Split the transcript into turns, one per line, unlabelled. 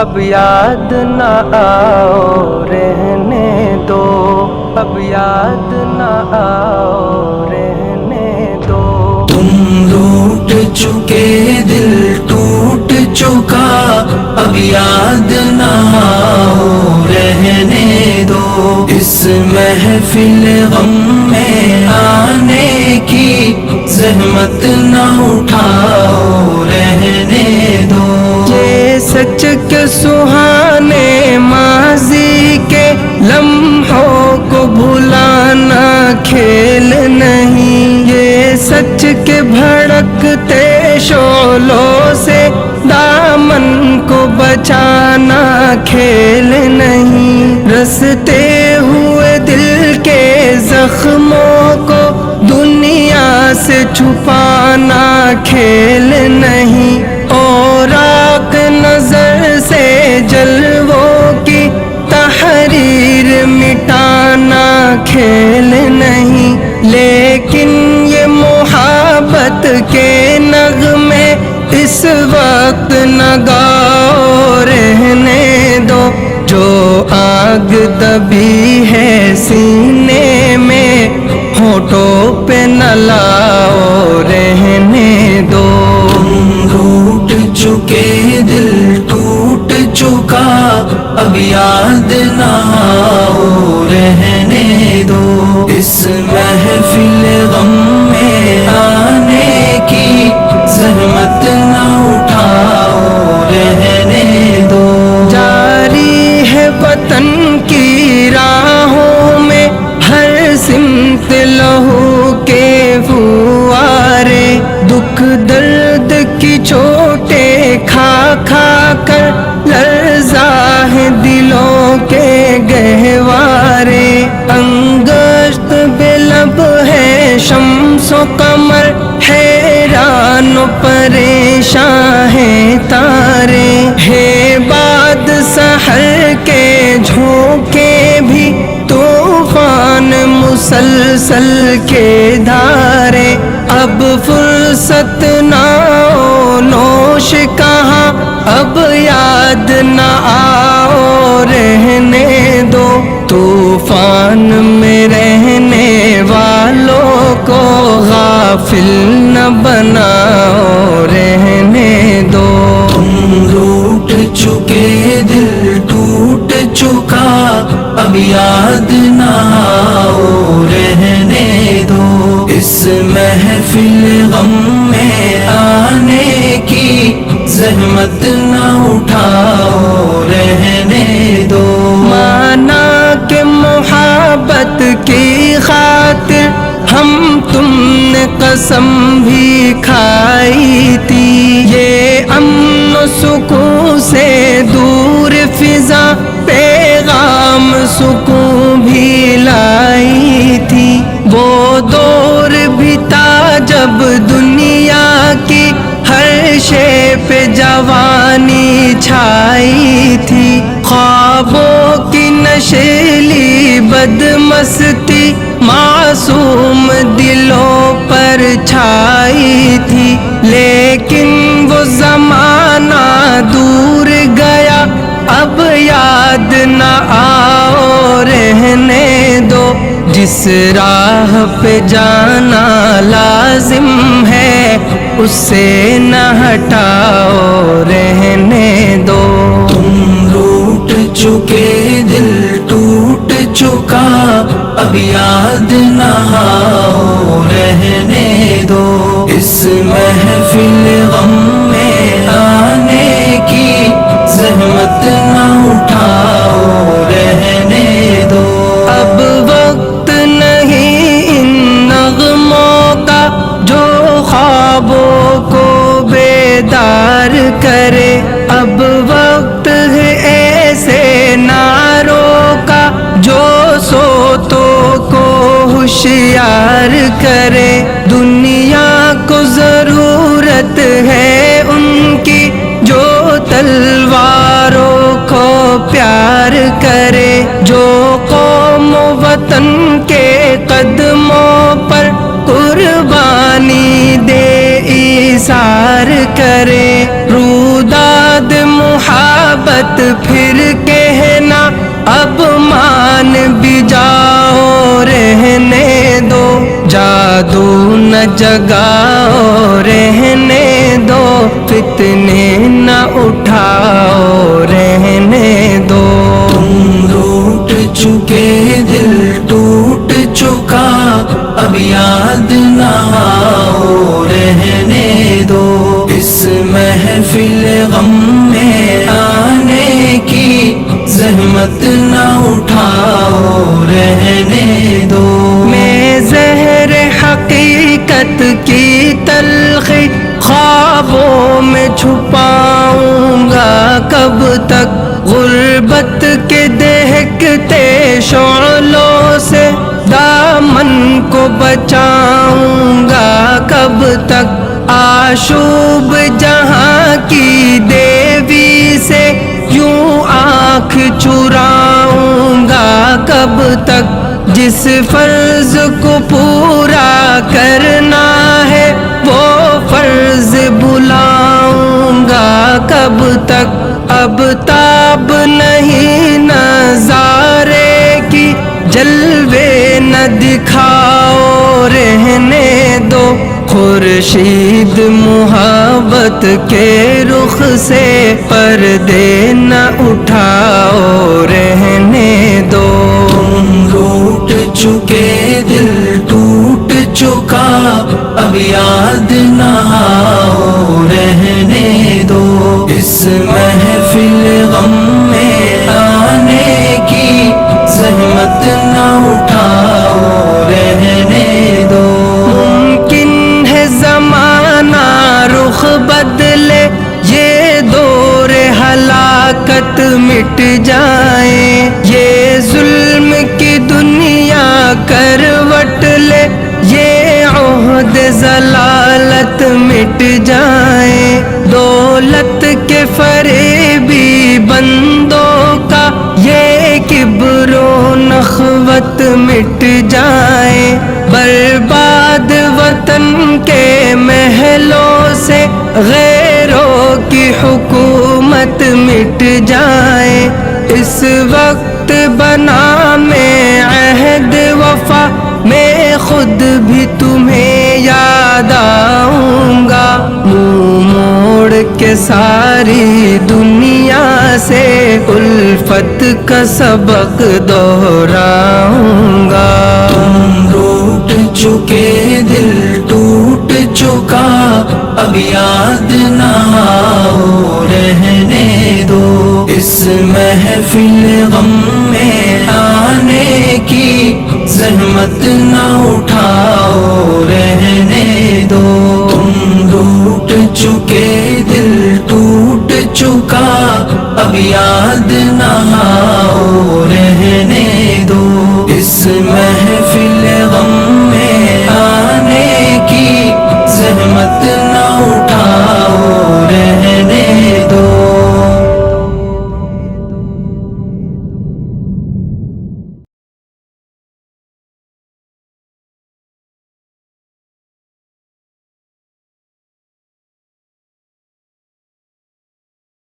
اب یاد نہ آؤ رہنے دو، اب یاد نہ آؤ رہنے دو۔
تم روٹ چکے دل ٹوٹ چکا، اب یاد نہ آؤ رہنے دو۔ اس محفل غم میں آنے کی زحمت نہ اٹھاؤ رہنے دو۔
یہ سچ کے سہانے ماضی کے لمحوں کو بھلانا کھیل نہیں، یہ سچ کے بھڑکتے شعلوں سے دامن کو بچانا کھیل نہیں۔ رستے ہوئے دل کے زخموں کو دنیا سے چھپانا کھیل نہیں، اور آنکھ نظر سے جلووں کی تحریر مٹانا کھیل نہیں۔ لیکن یہ محبت کے نغمے اس وقت نہ گاؤ رہنے دو، جو آگ دبی ہے سینے میں ہونٹوں پہ نہ لاؤ رہنے دو۔
تم روٹ چکے دل ٹوٹ چکا، اب یاد نہ آؤ رہنے دو۔ اس محفل غم میں آنے کی زحمت نہ اٹھاؤ رہنے دو۔
جاری ہے وطن کی راہوں میں ہر سمت لہو کے فوارے، دکھ درد کی چوٹیں کھا کھا کر لرزا ہے دلوں کے گہوارے۔ انگشت بے لب ہے شمس و قمر، حیران و پریشان ہے تارے، ہے باد سحر کے جھونکے بھی طوفان مسلسل کے دھارے۔ اب فرصت نہ نوش کہاں، اب یاد نہ آؤ رہنے دو، طوفان میں رہنے والوں کو غافل نہ بناؤ رہنے دو۔
تم روٹ چکے دل ٹوٹ چکا، اب یاد نہ آؤ رہنے دو۔ اس محفل غم میں آنے کی زحمت نہ اٹھاؤ رہنے دو۔
مانا کہ محبت کی خاطر ہم تم نے قسم بھی کھائی تھی، یہ امن و سکون سے دور فضا پیغام سکون بھی لائی تھی۔ وہ دور بھی تھا جب دنیا کی ہر شے پہ جوانی چھائی تھی، خوابوں کی نشیلی بدمستی معصوم دلوں پر چھائی تھی۔ لیکن وہ زمانہ دور گیا، اب یاد نہ آؤ رہنے دو، جس راہ پہ جانا لازم ہے اس سے نہ ہٹاؤ رہنے دو۔
تم روٹ چکے دل ٹوٹ چکا، اب یاد نہ آؤ رہنے دو۔ اس محفل غم میں آنے کی زحمت نہ اٹھاؤ رہنے دو۔
اب وقت نہیں ان نغموں کا جو خوابوں کو بیدار کرے، اب وقت ہے ایسے نعروں کا جو سوتوں کو ہوشیار کرے۔ دنیا کو ضرورت ہے ان کی جو تلواروں کو پیار کرے، جو قوم و وطن کے قدموں پر قربانی دے ایثار کرے۔ روداد محبت نہ جگاؤ رہنے دو، فتنے نہ اٹھاؤ رہنے دو۔
تم روٹ چکے دل ٹوٹ چکا، اب یاد نہ آؤ رہنے دو۔ اس محفل غم میں آنے کی زحمت نہ اٹھاؤ رہنے دو۔
میں زہر حقیقت کی تلخی خوابوں میں چھپاؤں گا کب تک، غربت کے دہکتے شعلوں سے دامن کو بچاؤں گا کب تک، آشوب جہاں کی دیوی سے یوں آنکھ چراؤں گا کب تک، جس فرض کو پورا کرنا ہے وہ فرض بلاؤں گا کب تک، اب تاب نہیں نظارے کی جلوے نہ دکھاؤ رہنے دو، خورشید محبت کے رخ سے پردے نہ اٹھاؤ رہنے دو۔
تم روٹ چکے دل ٹوٹ چکا، اب یاد نہ آؤ رہنے دو۔ اس محفل غم میں آنے کی زحمت نہ اٹھاؤ رہنے دو۔
ممکن ہے زمانہ رخ بدلے، یہ دور ہلاکت مٹ جائے، یہ ظلم کی دنیا کروٹ لے، یہ عہد ضلالت مٹ جائے، دولت کے فریبی بندوں کا یہ کبر و نخوت مٹ جائے، برباد وطن کے محلوں سے غیروں کی حکومت مٹ جائے، اس وقت بنا میں عہد وفا، میں خود بھی تمہیں یاد آؤں گا، منہ موڑ کے ساری دنیا سے الفت کا سبق دہراؤں گا۔
تم روٹ چکے دل ٹوٹ چکا، اب یاد نہ آؤ رہنے دو۔ اس محفل غم میں آنے کی زحمت نہ اٹھاؤ رہنے دو۔ تم روٹ چکے دل ٹوٹ چکا، اب یاد نہ آؤ